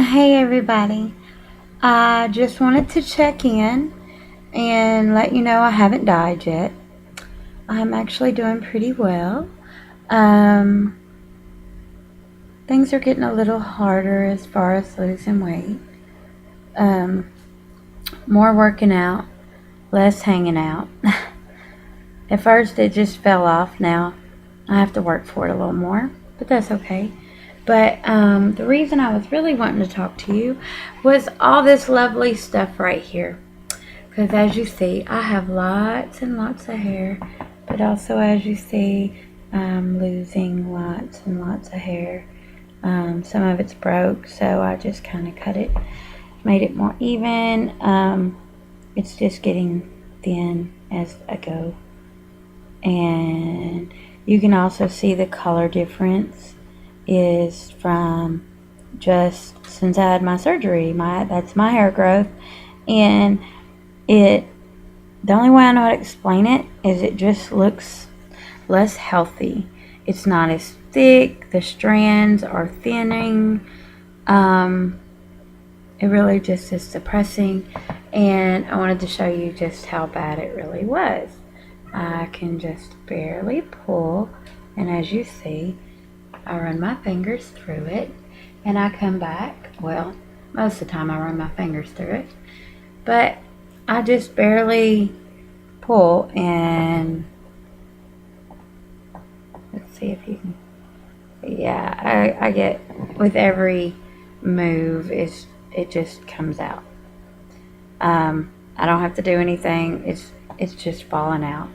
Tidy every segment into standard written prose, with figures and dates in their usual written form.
Hey everybody. I just wanted to check in and let you know I haven't died yet. I'm actually doing pretty well. Um, Things are getting a little harder as far as losing weight. Um, More working out, less hanging out. At first it just fell off. Now I have to work for it a little more, but that's okay. But the reason I was really wanting to talk to you was all this lovely stuff right here. Because as you see, I have lots and lots of hair, but also as you see, I'm losing lots and lots of hair. Some of it's broke, so I just kind of cut it, made it more even. It's just getting thin as I go. And you can also see the color difference is from just since I had my surgery. That's my hair growth, and the only way I know how to explain it is it just looks less healthy. It's not as thick. The strands are thinning. It really just is depressing, and I wanted to show you just how bad it really was. I can just barely pull, and as you see, I run my fingers through it, and I come back. Well, most of the time I run my fingers through it, but I just barely pull, and let's see if you can. Yeah, I get with every move it just comes out. I don't have to do anything. It's just falling out.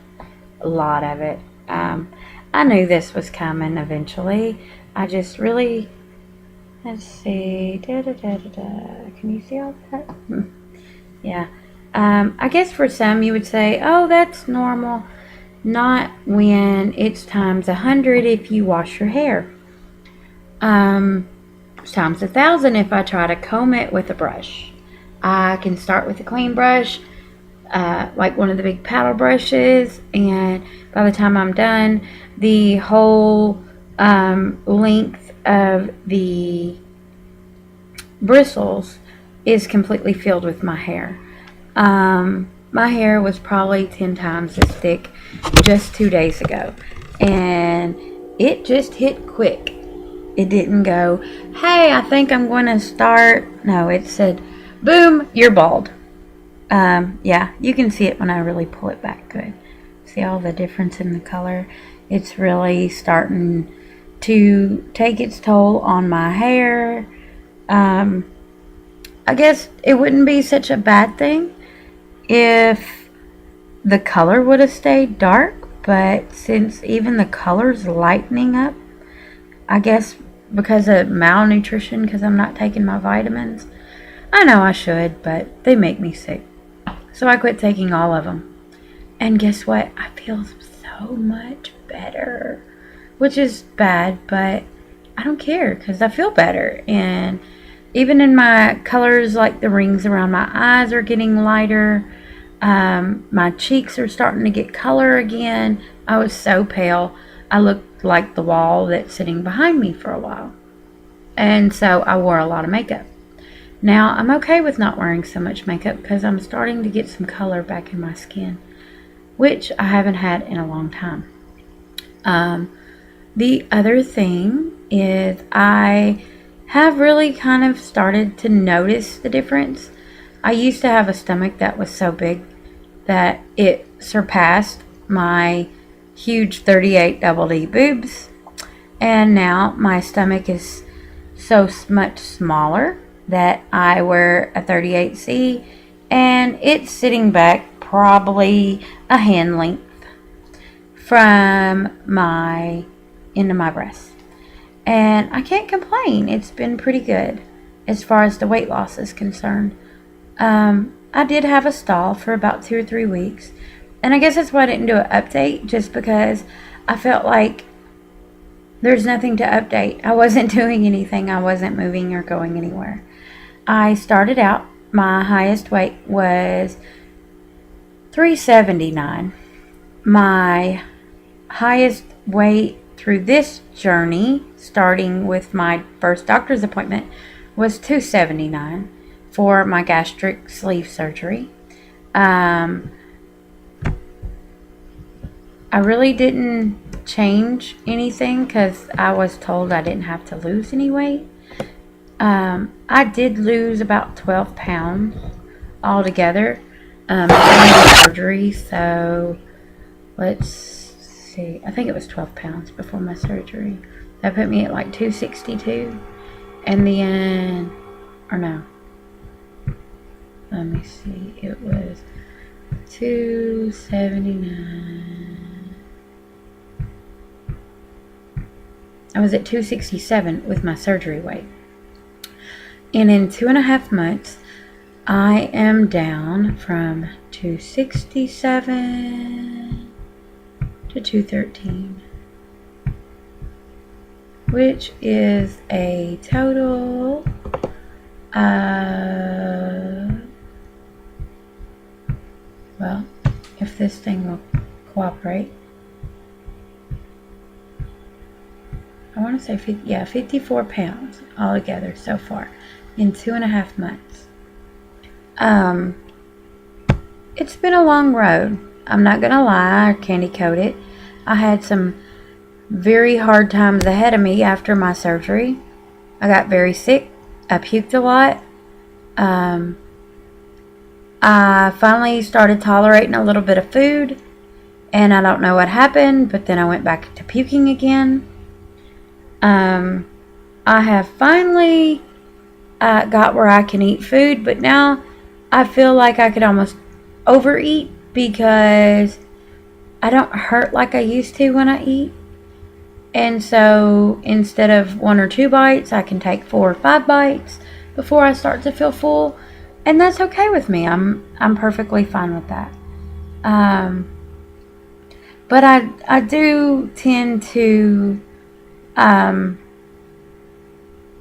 A lot of it. I knew this was coming eventually. I just really, let's see, Can you see all that? Yeah. I guess for some you would say, oh, that's normal. Not when it's times 100 if you wash your hair. Times 1,000 if I try to comb it with a brush. I can start with a clean brush, like one of the big paddle brushes, and by the time I'm done, the whole length of the bristles is completely filled with my hair. My hair was probably 10 times as thick just 2 days ago, and it just hit quick. It didn't go, hey, I think I'm going to start. No, it said, boom, you're bald. Yeah, you can see it when I really pull it back good. See all the difference in the color? It's really starting to take its toll on my hair. I guess it wouldn't be such a bad thing if the color would have stayed dark, but since even the color's lightening up, I guess because of malnutrition, because I'm not taking my vitamins. I know I should, but they make me sick. So I quit taking all of them. And guess what? I feel so much better. Which is bad, but I don't care because I feel better. And even in my colors, like the rings around my eyes are getting lighter. My cheeks are starting to get color again. I was so pale. I looked like the wall that's sitting behind me for a while. And so I wore a lot of makeup. Now I'm okay with not wearing so much makeup because I'm starting to get some color back in my skin, which I haven't had in a long time. The other thing is I have really kind of started to notice the difference. I used to have a stomach that was so big that it surpassed my huge 38 double D boobs, and now my stomach is so much smaller that I wear a 38C, and it's sitting back probably a hand length from my into my breast, and I can't complain. It's been pretty good as far as the weight loss is concerned. I did have a stall for about 2 or 3 weeks, and I guess that's why I didn't do an update, just because I felt like there's nothing to update. I wasn't doing anything. I wasn't moving or going anywhere. I started out, my highest weight was 379. My highest weight through this journey, starting with my first doctor's appointment, was $279 for my gastric sleeve surgery. I really didn't change anything because I was told I didn't have to lose any weight. I did lose about 12 pounds altogether during the surgery. So let's see. I think it was 12 pounds before my surgery. That put me at like 262. And then, or no. Let me see. It was 279. I was at 267 with my surgery weight. And in 2.5 months, I am down from 267 to 213, which is a total of, well, if this thing will cooperate, I want to say 54 pounds altogether so far in 2.5 months. It's been a long road. I'm not gonna lie, I candy coat it. I had some very hard times ahead of me after my surgery. I got very sick. I puked a lot. I finally started tolerating a little bit of food, and I don't know what happened, but then I went back to puking again. I have finally got where I can eat food, but now I feel like I could almost overeat because I don't hurt like I used to when I eat. And so instead of 1 or 2 bites, I can take 4 or 5 bites before I start to feel full, and that's okay with me. I'm perfectly fine with that. But I do tend to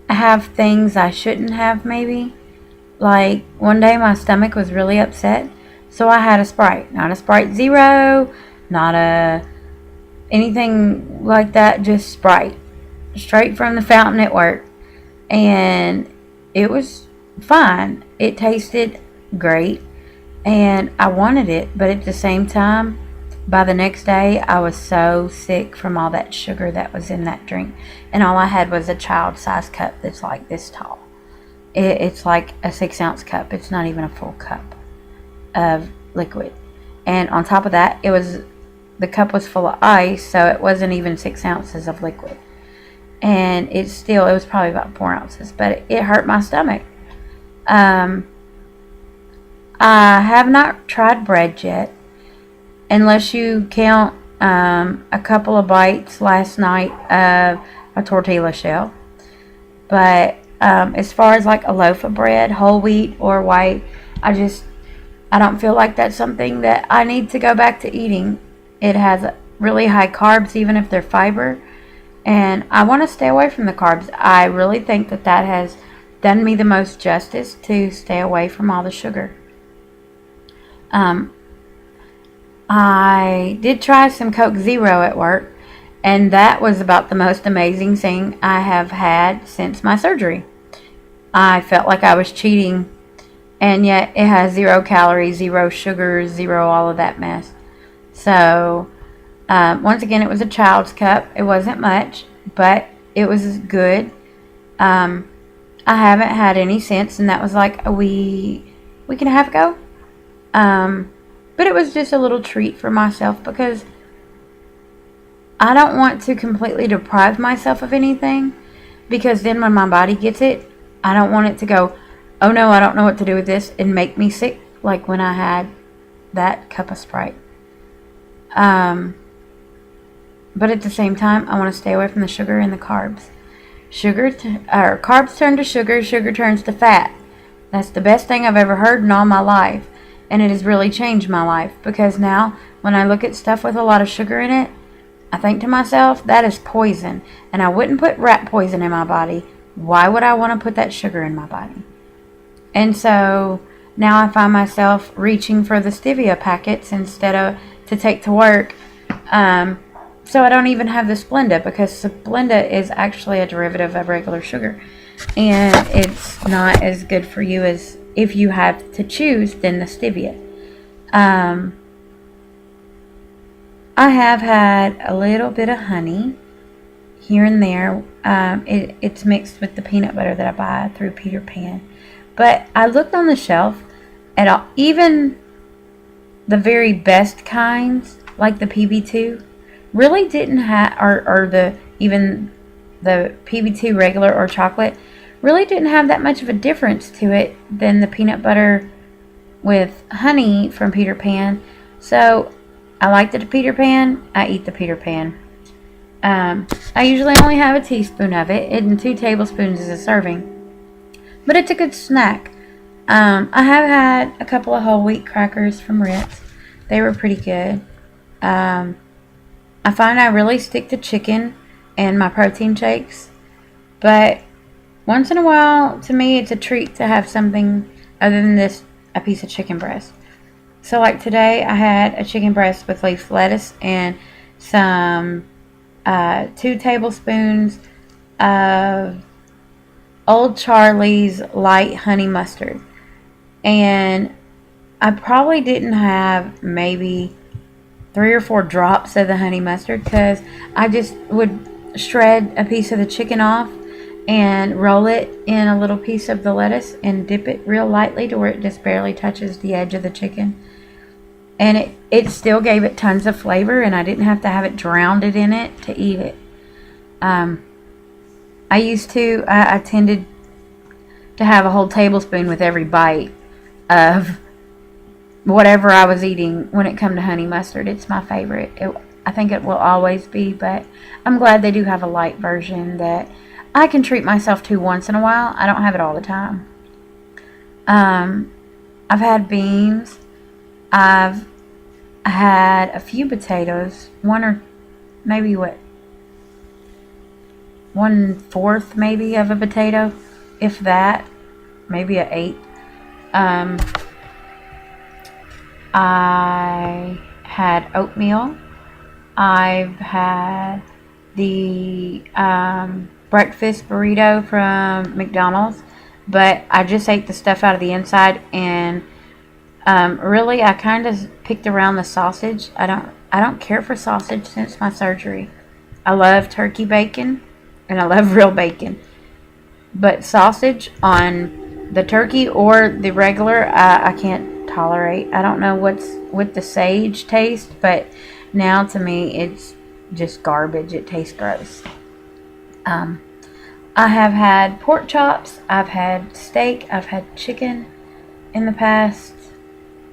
have things I shouldn't have, maybe. Like one day my stomach was really upset, so I had a Sprite. Not a Sprite Zero, not a anything like that, just Sprite. Straight from the fountain at work. And it was fine. It tasted great, and I wanted it, but at the same time, by the next day, I was so sick from all that sugar that was in that drink. And all I had was a child-sized cup that's like this tall. It's like a 6-ounce cup. It's not even a full cup of liquid. And on top of that, the cup was full of ice, so it wasn't even 6 ounces of liquid. And it was probably about 4 ounces, but it hurt my stomach. I have not tried bread yet, unless you count a couple of bites last night of a tortilla shell. But as far as like a loaf of bread, whole wheat or white, I don't feel like that's something that I need to go back to eating. It has really high carbs, even if they're fiber, and I want to stay away from the carbs. I really think that has done me the most justice to stay away from all the sugar. I did try some Coke Zero at work, and that was about the most amazing thing I have had since my surgery. I felt like I was cheating, and yet it has 0 calories, 0 sugars, 0 all of that mess. So, once again, it was a child's cup. It wasn't much, but it was good. I haven't had any since, and that was like a week and a half ago. But it was just a little treat for myself because I don't want to completely deprive myself of anything, because then when my body gets it, I don't want it to go, oh no, I don't know what to do with this, and make me sick like when I had that cup of Sprite. But at the same time, I want to stay away from the sugar and the carbs. Carbs turn to sugar, sugar turns to fat. That's the best thing I've ever heard in all my life. And it has really changed my life, because now when I look at stuff with a lot of sugar in it, I think to myself, that is poison. And I wouldn't put rat poison in my body. Why would I want to put that sugar in my body? And so now I find myself reaching for the stevia packets instead of to take to work. So I don't even have the Splenda, because Splenda is actually a derivative of regular sugar. And it's not as good for you as, if you have to choose, than the stevia. I have had a little bit of honey here and there. It's mixed with the peanut butter that I buy through Peter Pan. But I looked on the shelf at all, even the very best kinds, like the PB2, really didn't have, or even the PB2 regular or chocolate, really didn't have that much of a difference to it than the peanut butter with honey from Peter Pan. So I like the Peter Pan. I eat the Peter Pan. I usually only have a teaspoon of it, and 2 tablespoons is a serving. But it's a good snack. I have had a couple of whole wheat crackers from Ritz. They were pretty good. I find I really stick to chicken and my protein shakes. But once in a while, to me, it's a treat to have something other than this, a piece of chicken breast. So like today, I had a chicken breast with leaf lettuce and some 2 tablespoons of Old Charlie's light honey mustard. And I probably didn't have maybe 3 or 4 drops of the honey mustard, because I just would shred a piece of the chicken off and roll it in a little piece of the lettuce and dip it real lightly to where it just barely touches the edge of the chicken. And it still gave it tons of flavor, and I didn't have to have it drowned in it to eat it. I tended to have a whole tablespoon with every bite of whatever I was eating when it come to honey mustard. It's my favorite. I think it will always be, but I'm glad they do have a light version that I can treat myself to once in a while. I don't have it all the time. I've had beans. I've had a few potatoes. One or maybe 1/4 maybe of a potato, if that. Maybe an 1/8. I had oatmeal. I've had the breakfast burrito from McDonald's, but I just ate the stuff out of the inside, and really I kind of picked around the sausage. I don't care for sausage since my surgery. I love turkey bacon and I love real bacon, but sausage on the turkey or the regular, I can't tolerate. I don't know what's with the sage taste, but now to me it's just garbage. It tastes gross. I have had pork chops, I've had steak, I've had chicken in the past,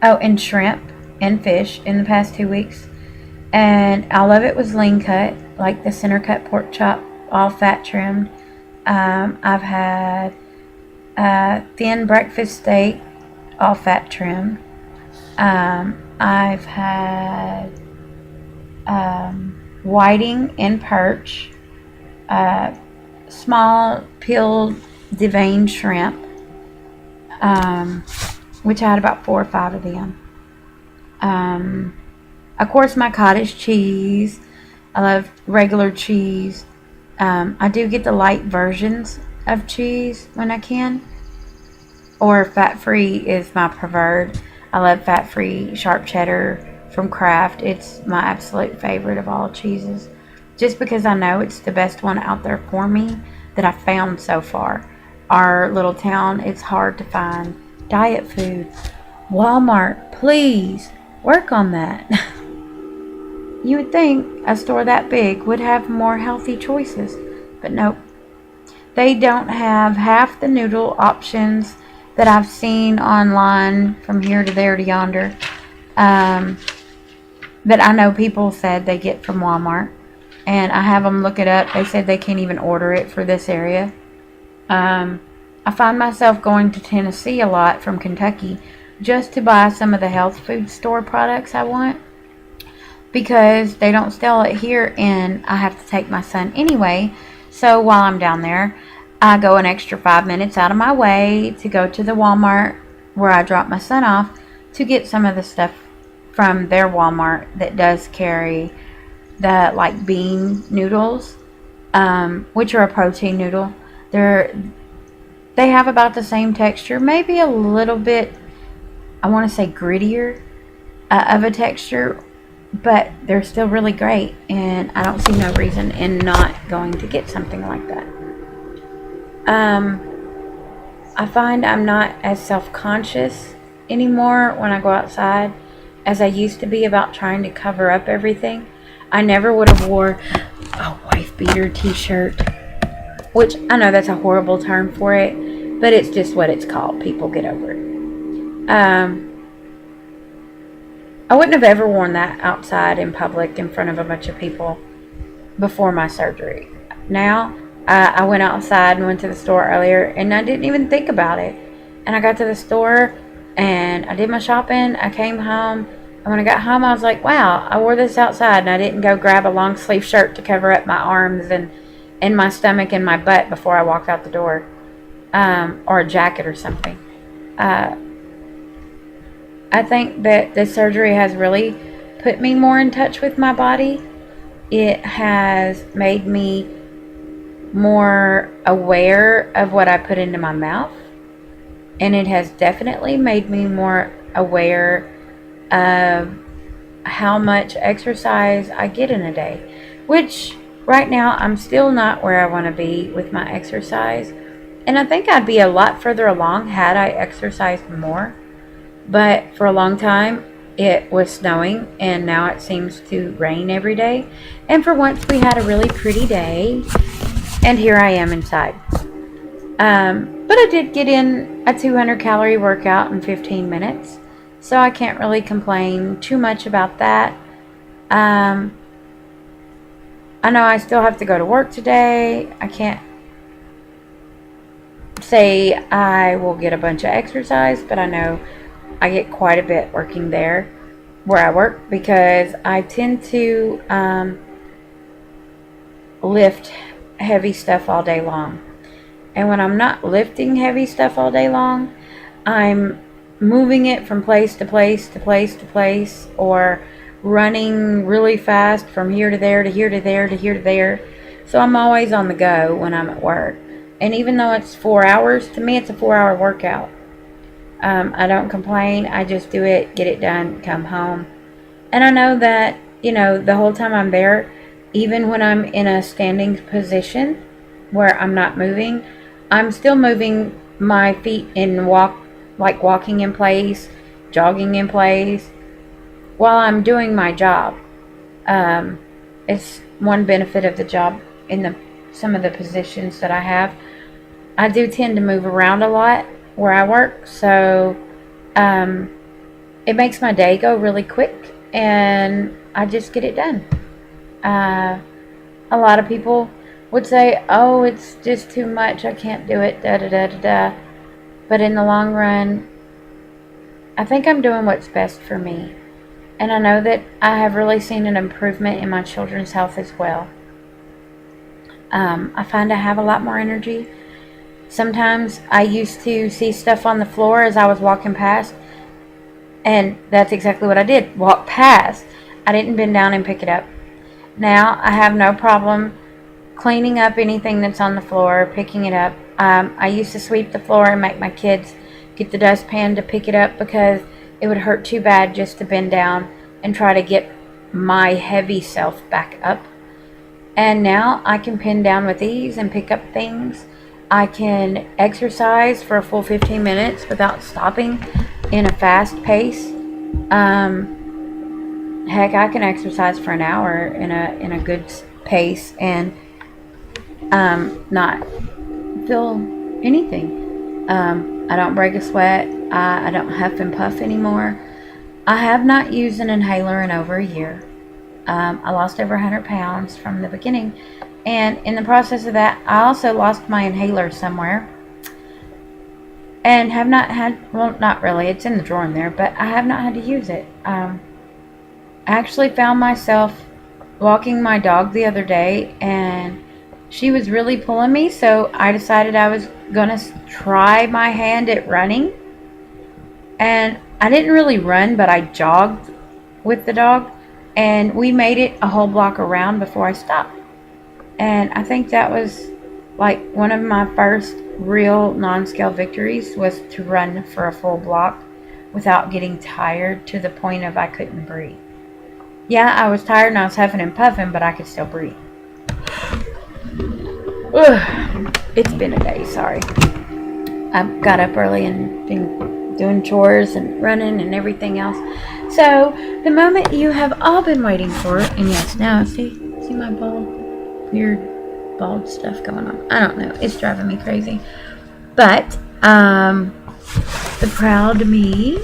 and shrimp and fish in the past 2 weeks, and all of it was lean cut, like the center cut pork chop, all fat trimmed. I've had thin breakfast steak, all fat trimmed. I've had whiting and perch, small peeled deveined shrimp, which I had about 4 or 5 of them. Of course, my cottage cheese. I love regular cheese. I do get the light versions of cheese when I can, or fat-free is my preferred. I love fat-free sharp cheddar from Kraft. It's my absolute favorite of all cheeses, just because I know it's the best one out there for me that I've found so far. Our little town, it's hard to find diet food. Walmart, please work on that. You would think a store that big would have more healthy choices, but nope. They don't have half the noodle options that I've seen online from here to there to yonder, that I know people said they get from Walmart, and I have them look it up. They said they can't even order it for this area. I find myself going to Tennessee a lot from Kentucky just to buy some of the health food store products I want, because they don't sell it here, and I have to take my son anyway. So while I'm down there, I go an extra 5 minutes out of my way to go to the Walmart where I drop my son off to get some of the stuff from their Walmart that does carry the like bean noodles, which are a protein noodle. They have about the same texture, maybe a little bit, I want to say grittier of a texture, but they're still really great, and I don't see no reason in not going to get something like that. I find I'm not as self-conscious anymore when I go outside as I used to be about trying to cover up everything. I never would have wore a wife beater t-shirt, which I know that's a horrible term for it, but it's just what it's called. People get over it. I wouldn't have ever worn that outside in public in front of a bunch of people before my surgery. Now, I went outside and went to the store earlier, and I didn't even think about it. And I got to the store, and I did my shopping. I came home, and when I got home, I was like, wow, I wore this outside, and I didn't go grab a long sleeve shirt to cover up my arms and my stomach and my butt before I walked out the door, or a jacket or something. I think that this surgery has really put me more in touch with my body. It has made me more aware of what I put into my mouth, and it has definitely made me more aware of how much exercise I get in a day, which right now I'm still not where I want to be with my exercise, and I think I'd be a lot further along had I exercised more. But for a long time, it was snowing, and now it seems to rain every day. And for once, we had a really pretty day, and here I am inside. But I did get in a 200-calorie workout in 15 minutes, so I can't really complain too much about that. I know I still have to go to work today. I can't say I will get a bunch of exercise, but I know I get quite a bit working there where I work, because I tend to lift heavy stuff all day long. And when I'm not lifting heavy stuff all day long, I'm moving it from place to place to place to place, or running really fast from here to there to here to there to here to there. So I'm always on the go when I'm at work. And even though it's 4 hours, to me it's a 4-hour workout. I don't complain. I just do it, get it done, come home. And I know that, the whole time I'm there, even when I'm in a standing position where I'm not moving, I'm still moving my feet and walking in place, jogging in place, while I'm doing my job. It's one benefit of the job in some of the positions that I have. I do tend to move around a lot where I work, so it makes my day go really quick, and I just get it done. A lot of people would say, oh, it's just too much, I can't do it, da da da da da. But in the long run, I think I'm doing what's best for me. And I know that I have really seen an improvement in my children's health as well. I find I have a lot more energy. Sometimes I used to see stuff on the floor as I was walking past, and that's exactly what I did, walk past. I didn't bend down and pick it up. Now I have no problem cleaning up anything that's on the floor, picking it up. I used to sweep the floor and make my kids get the dustpan to pick it up, because it would hurt too bad just to bend down and try to get my heavy self back up. And now I can bend down with ease and pick up things. I can exercise for a full 15 minutes without stopping in a fast pace. Heck, I can exercise for an hour in a good pace and not feel anything. I don't break a sweat. I don't huff and puff anymore. I have not used an inhaler in over a year. I lost over 100 pounds from the beginning. And in the process of that, I also lost my inhaler somewhere. And have not had, well, not really, it's in the drawer in there, but I have not had to use it. I actually found myself walking my dog the other day, and she was really pulling me, so I decided I was going to try my hand at running. And I didn't really run, but I jogged with the dog. And we made it a whole block around before I stopped. And I think that was like one of my first real non-scale victories, was to run for a full block without getting tired to the point of I couldn't breathe. Yeah, I was tired and I was huffing and puffing, but I could still breathe. Ugh, it's been a day, sorry. I got up early and been doing chores and running and everything else. So, the moment you have all been waiting for, and yes, now, see my weird bald stuff going on. I don't know, it's driving me crazy. But, the proud me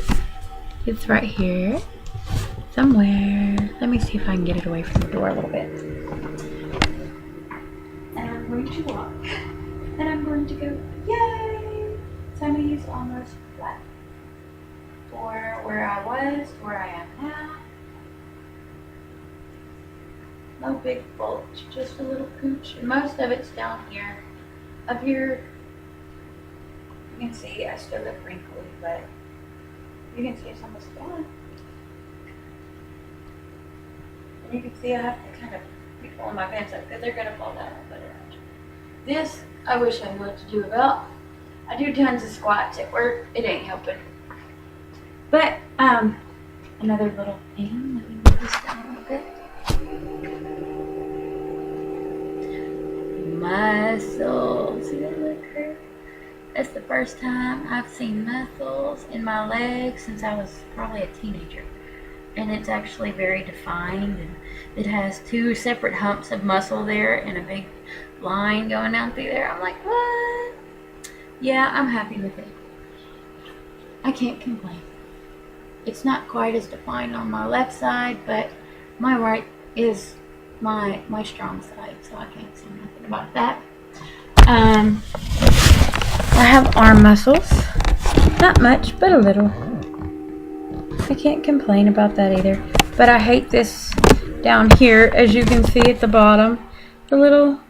is right here somewhere. Let me see if I can get it away from the door a little bit. And I'm going to walk. And I'm going to go, yay! So I'm going to use almost flat for where I was, where I am now. No big bulge, just a little pooch. And most of it's down here. Up here, you can see I still look wrinkly, but you can see it's almost gone. And you can see I have to kind of be pulling my pants up because they're going to fall down. This, I wish I knew what to do about. I do tons of squats at work. It ain't helping. But, another little thing. Let me move this down a little bit. Muscles. See that look hurt? That's the first time I've seen muscles in my legs since I was probably a teenager. And it's actually very defined. And it has two separate humps of muscle there and a big line going down through there. I'm like, what? Yeah, I'm happy with it. I can't complain. It's not quite as defined on my left side, but my right is my strong side, so I can't say nothing about that. I have arm muscles. Not much, but a little. I can't complain about that either. But I hate this down here, as you can see at the bottom. The little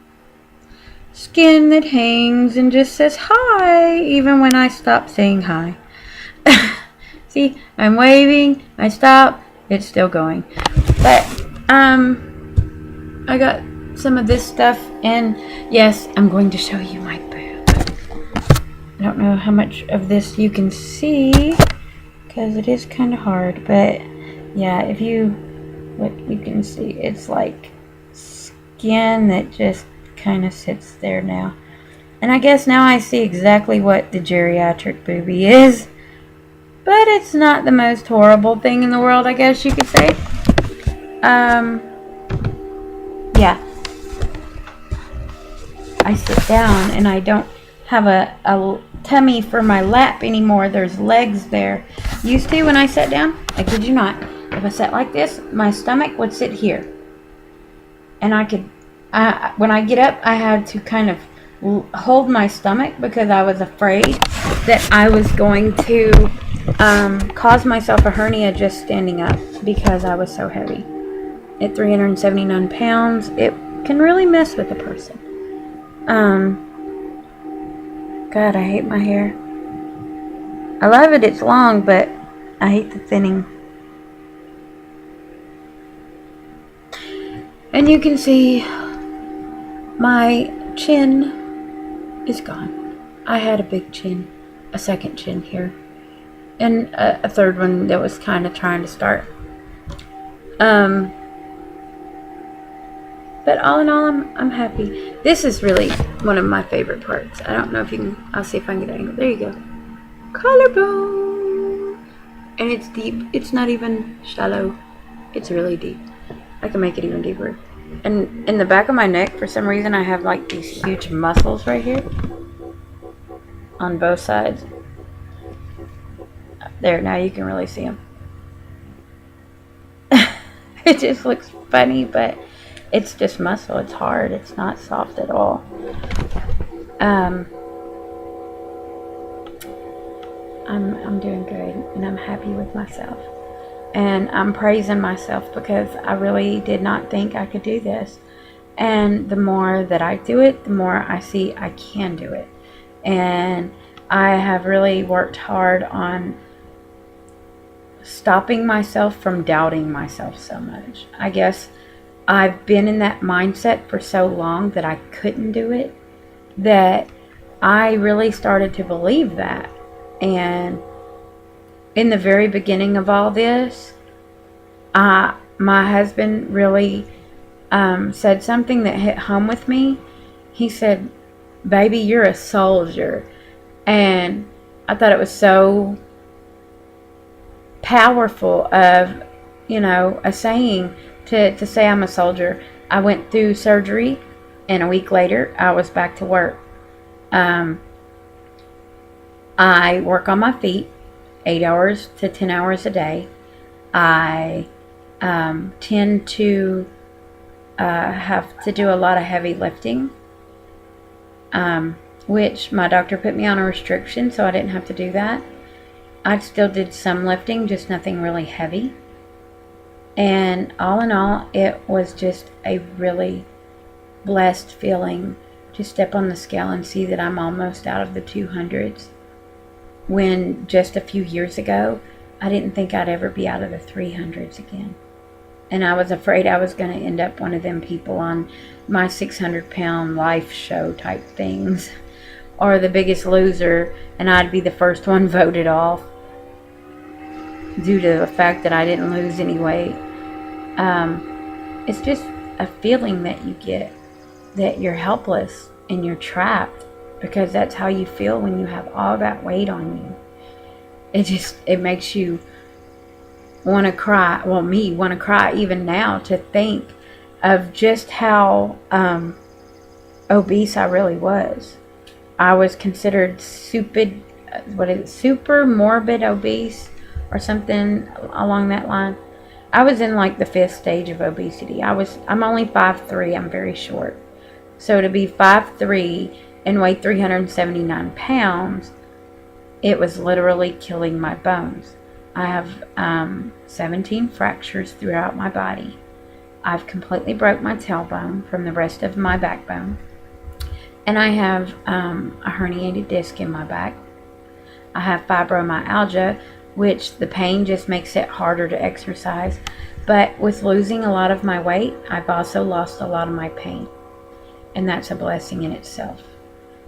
skin that hangs and just says hi, even when I stop saying hi. See, I'm waving, I stop, it's still going. But, I got some of this stuff, and yes, I'm going to show you my boob. I don't know how much of this you can see, because it is kind of hard, but yeah, if you look, you can see it's like skin that just kind of sits there now. And I guess now I see exactly what the geriatric boobie is. But it's not the most horrible thing in the world, I guess you could say. Yeah. I sit down and I don't have a tummy for my lap anymore. There's legs there. Used to, when I sat down, I kid you not, if I sat like this, my stomach would sit here. And I could, when I get up, I had to kind of hold my stomach because I was afraid that I was going to cause myself a hernia just standing up because I was so heavy. At 379 pounds, it can really mess with a person. God, I hate my hair. I love it, it's long, but I hate the thinning. And you can see my chin is gone. I had a big chin, a second chin here, and a third one that was kind of trying to start. But all in all, I'm happy. This is really one of my favorite parts. I don't know if you can, I'll see if I can get an angle. There you go. Collarbone. And it's deep. It's not even shallow. It's really deep. I can make it even deeper. And in the back of my neck, for some reason, I have like these huge muscles right here. On both sides. There, now you can really see them. It just looks funny, but it's just muscle. It's hard. It's not soft at all. I'm doing good, and I'm happy with myself. And I'm praising myself because I really did not think I could do this. And the more that I do it, the more I see I can do it. And I have really worked hard on stopping myself from doubting myself so much. I guess I've been in that mindset for so long that I couldn't do it, that I really started to believe that. And in the very beginning of all this, my husband really said something that hit home with me. He said, "Baby, you're a soldier." And I thought it was so powerful of, a saying to say I'm a soldier. I went through surgery, and a week later, I was back to work. I work on my feet 8 hours to 10 hours a day. I tend to have to do a lot of heavy lifting, which my doctor put me on a restriction, so I didn't have to do that. I still did some lifting, just nothing really heavy. And all in all, it was just a really blessed feeling to step on the scale and see that I'm almost out of the 200s. When just a few years ago, I didn't think I'd ever be out of the 300s again. And I was afraid I was going to end up one of them people on my 600-pound life show type things, or The Biggest Loser, and I'd be the first one voted off due to the fact that I didn't lose any weight. It's just a feeling that you get, that you're helpless and you're trapped, because that's how you feel when you have all that weight on you. It makes you want to cry. Well, me want to cry even now to think of just how obese I really was. I was considered super morbid obese or something along that line. I was in like the 5th stage of obesity. I'm only 5'3". I'm very short. So to be 5'3" and weigh 379 pounds, it was literally killing my bones. I have 17 fractures throughout my body. I've completely broke my tailbone from the rest of my backbone. And I have a herniated disc in my back. I have fibromyalgia, which the pain just makes it harder to exercise. But with losing a lot of my weight, I've also lost a lot of my pain. And that's a blessing in itself.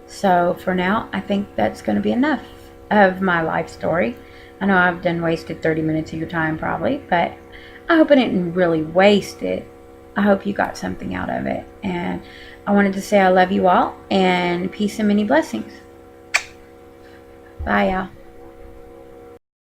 So for now, I think that's going to be enough of my life story. I know I've done wasted 30 minutes of your time probably, but I hope I didn't really waste it. I hope you got something out of it. And I wanted to say I love you all, and peace and many blessings. Bye, y'all.